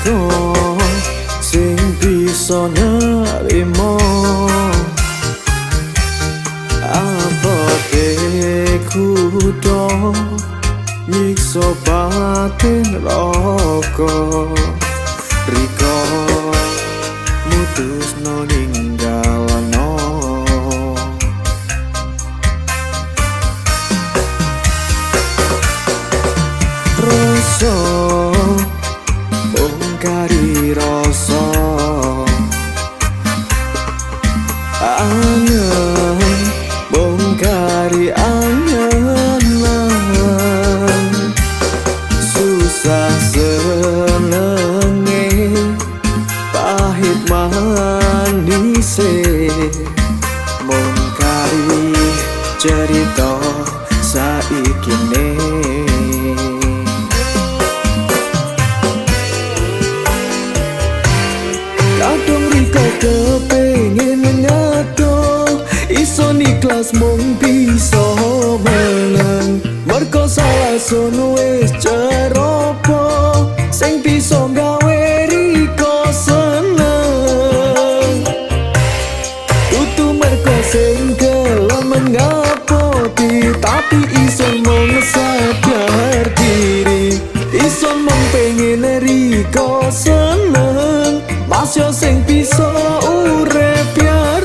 riko sing bisa nerimo abote kudo nyiksa batin roko riko mutusno ninggalno rasa bongkari rasa angen bongkari angen susah senenge pahit manise bongkari cerita saikine kadang riko kepengin ngato iso ikhlas mung bisa menang merko salah sun wis ceropo sing bisa gawe riko seneng kudu merko sing kelemen ngapoti tapi iso mung sadar diri iso mung pengen riko seneng masih sing bisa urip bareng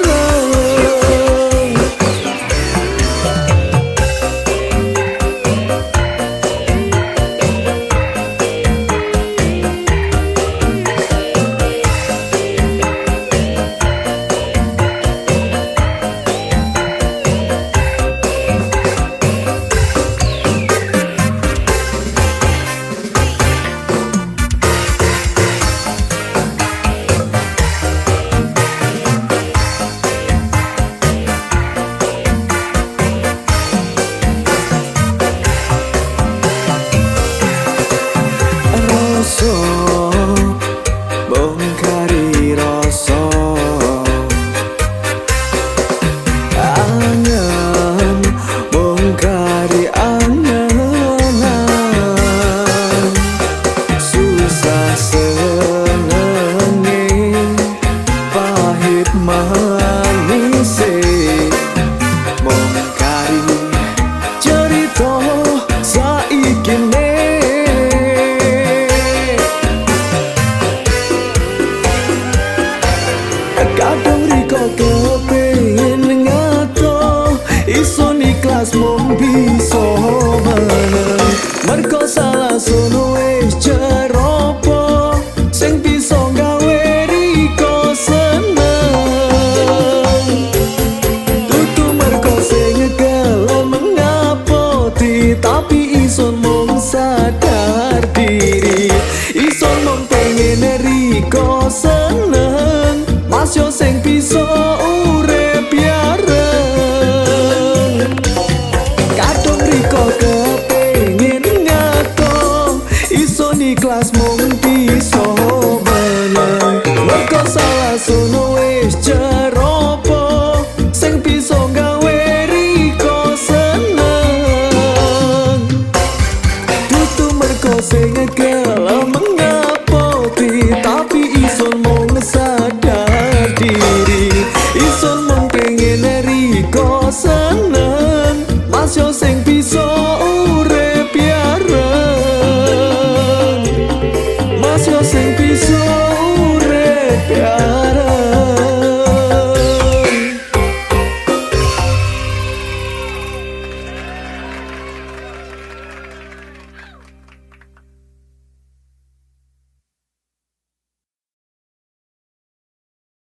bongkari rasa angen bongkari angen susah senenge pahit manise bongkari cerita saikine kadang riko kepengin ngato iso ikhlas mung bisa menang merko salah sun wis ceropo sing bisa gawe riko seneng tutu merko sing gelem ngapoti tapi iso mung sadar diri iso mung pengen riko seneng masih sing bisa urip bareng kadang riko kepengin ngato iso ikhlas mung